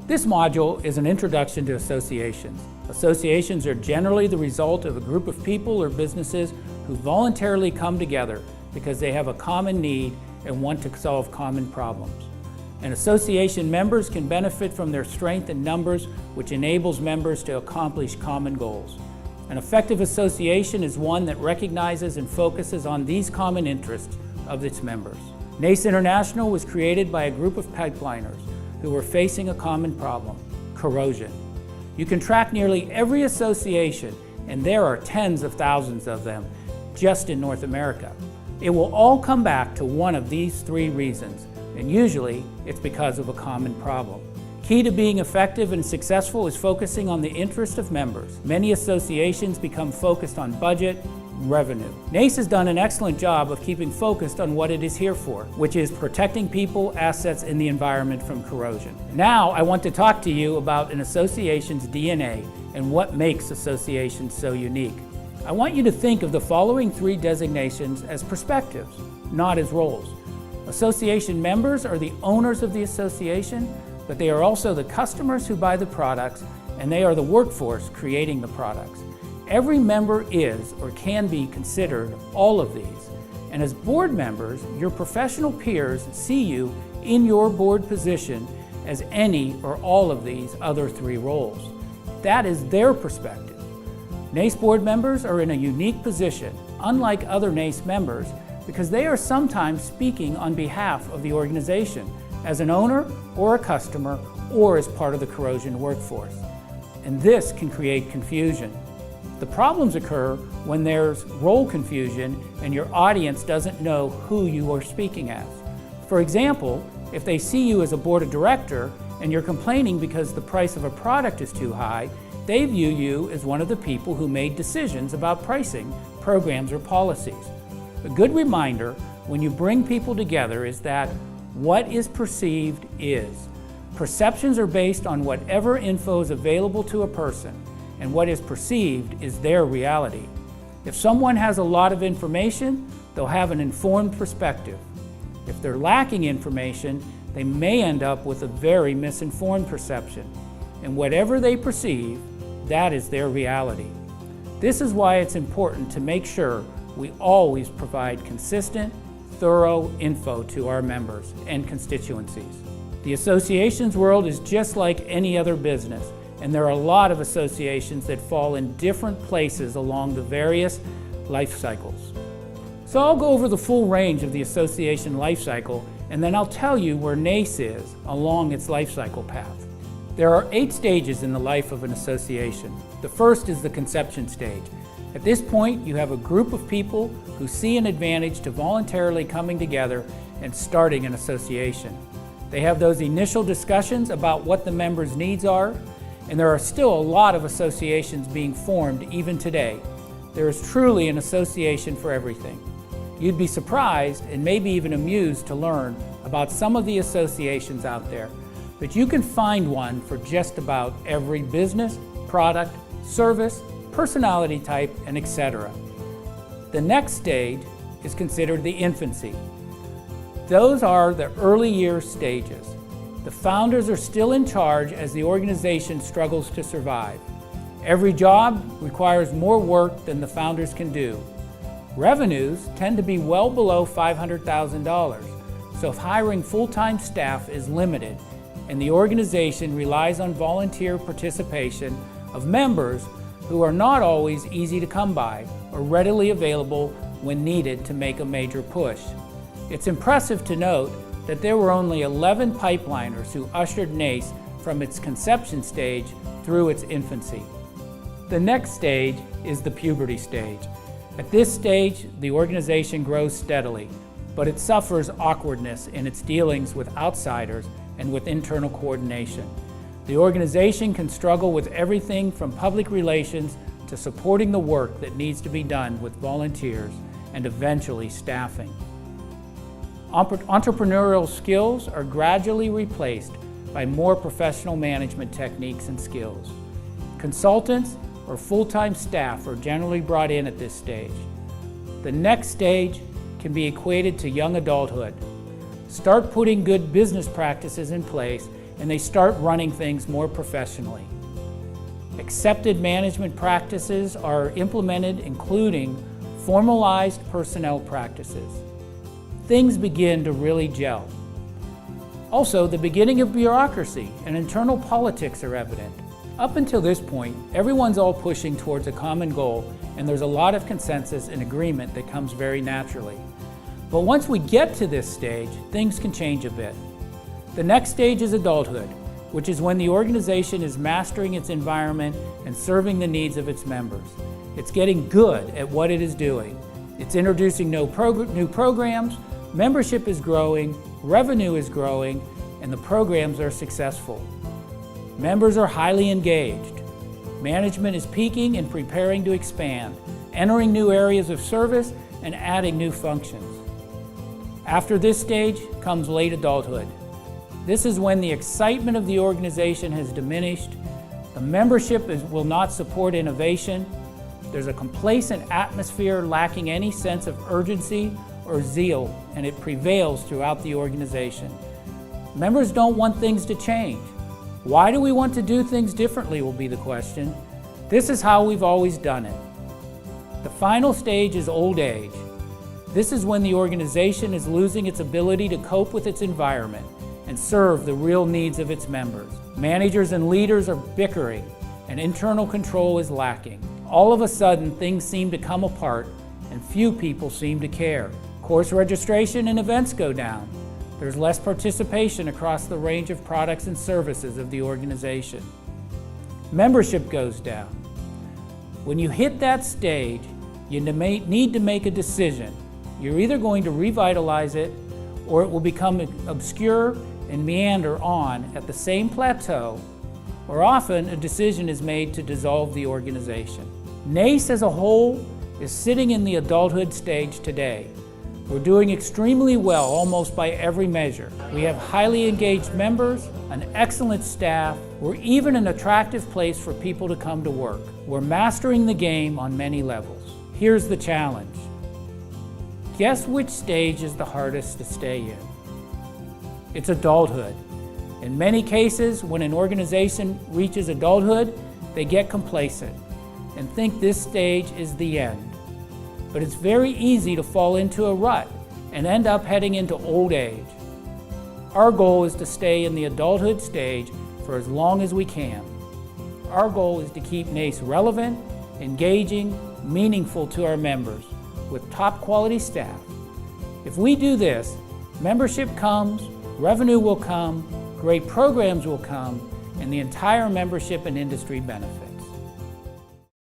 This module is an introduction to associations. Associations are generally the result of a group of people or businesses who voluntarily come together because they have a common need and want to solve common problems. And association members can benefit from their strength in numbers, which enables members to accomplish common goals. An effective association is one that recognizes and focuses on these common interests of its members. NACE International was created by a group of pipeliners who were facing a common problem: corrosion. You can track nearly every association, and there are tens of thousands of them just in North America. It will all come back to one of these three reasons, and usually it's because of a common problem. Key to being effective and successful is focusing on the interest of members. Many associations become focused on budget, revenue. NACE has done an excellent job of keeping focused on what it is here for, which is protecting people, assets, and the environment from corrosion. Now I want to talk to you about an association's DNA and what makes associations so unique. I want you to think of the following three designations as perspectives, not as roles. Association members are the owners of the association, but they are also the customers who buy the products, and they are the workforce creating the products. Every member is or can be considered all of these. And as board members, your professional peers see you in your board position as any or all of these other three roles. That is their perspective. NACE board members are in a unique position, unlike other NACE members, because they are sometimes speaking on behalf of the organization as an owner or a customer or as part of the corrosion workforce. And this can create confusion. The problems occur when there's role confusion and your audience doesn't know who you are speaking as. For example, if they see you as a board of director and you're complaining because the price of a product is too high, they view you as one of the people who made decisions about pricing, programs, or policies. A good reminder when you bring people together is that what is perceived is. Perceptions are based on whatever info is available to a person, and what is perceived is their reality. If someone has a lot of information, they'll have an informed perspective. If they're lacking information, they may end up with a very misinformed perception. And whatever they perceive, that is their reality. This is why it's important to make sure we always provide consistent, thorough info to our members and constituencies. The associations world is just like any other business, and there are a lot of associations that fall in different places along the various life cycles. So I'll go over the full range of the association life cycle, and then I'll tell you where NACE is along its life cycle path. There are 8 stages in the life of an association. The first is the conception stage. At this point, you have a group of people who see an advantage to voluntarily coming together and starting an association. They have those initial discussions about what the members' needs are, and there are still a lot of associations being formed even today. There is truly an association for everything. You'd be surprised and maybe even amused to learn about some of the associations out there, but you can find one for just about every business, product, service, personality type, and etc. The next stage is considered the infancy. Those are the early year stages. The founders are still in charge as the organization struggles to survive. Every job requires more work than the founders can do. Revenues tend to be well below $500,000, so if hiring full-time staff is limited and the organization relies on volunteer participation of members who are not always easy to come by or readily available when needed to make a major push. It's impressive to note that there were only 11 pipeliners who ushered NACE from its conception stage through its infancy. The next stage is the puberty stage. At this stage, the organization grows steadily, but it suffers awkwardness in its dealings with outsiders and with internal coordination. The organization can struggle with everything from public relations to supporting the work that needs to be done with volunteers and eventually staffing. Entrepreneurial skills are gradually replaced by more professional management techniques and skills. Consultants or full-time staff are generally brought in at this stage. The next stage can be equated to young adulthood. start putting good business practices in place, and they start running things more professionally. Accepted management practices are implemented, including formalized personnel practices. Things begin to really gel. Also, the beginning of bureaucracy and internal politics are evident. Up until this point, everyone's all pushing towards a common goal, and there's a lot of consensus and agreement that comes very naturally. But once we get to this stage, things can change a bit. The next stage is adulthood, which is when the organization is mastering its environment and serving the needs of its members. It's getting good at what it is doing. It's introducing new programs, membership is growing, revenue is growing, and the programs are successful. Members are highly engaged. Management is peaking and preparing to expand, entering new areas of service and adding new functions. After this stage comes late adulthood. This is when the excitement of the organization has diminished, the membership will not support innovation, there's a complacent atmosphere lacking any sense of urgency or zeal, and it prevails throughout the organization. Members don't want things to change. Why do we want to do things differently will be the question. This is how we've always done it. The final stage is old age. This is when the organization is losing its ability to cope with its environment and serve the real needs of its members. Managers and leaders are bickering, and internal control is lacking. All of a sudden, things seem to come apart, and few people seem to care. Course registration and events go down. There's less participation across the range of products and services of the organization. Membership goes down. When you hit that stage, you need to make a decision. You're either going to revitalize it, or it will become obscure and meander on at the same plateau, or often a decision is made to dissolve the organization. NACE as a whole is sitting in the adulthood stage today. We're doing extremely well almost by every measure. We have highly engaged members, an excellent staff, we're even an attractive place for people to come to work. We're mastering the game on many levels. Here's the challenge. Guess which stage is the hardest to stay in? It's adulthood. In many cases, when an organization reaches adulthood, they get complacent and think this stage is the end. But it's very easy to fall into a rut and end up heading into old age. Our goal is to stay in the adulthood stage for as long as we can. Our goal is to keep NACE relevant, engaging, meaningful to our members with top quality staff. If we do this, membership comes, revenue will come, great programs will come, and the entire membership and industry benefit.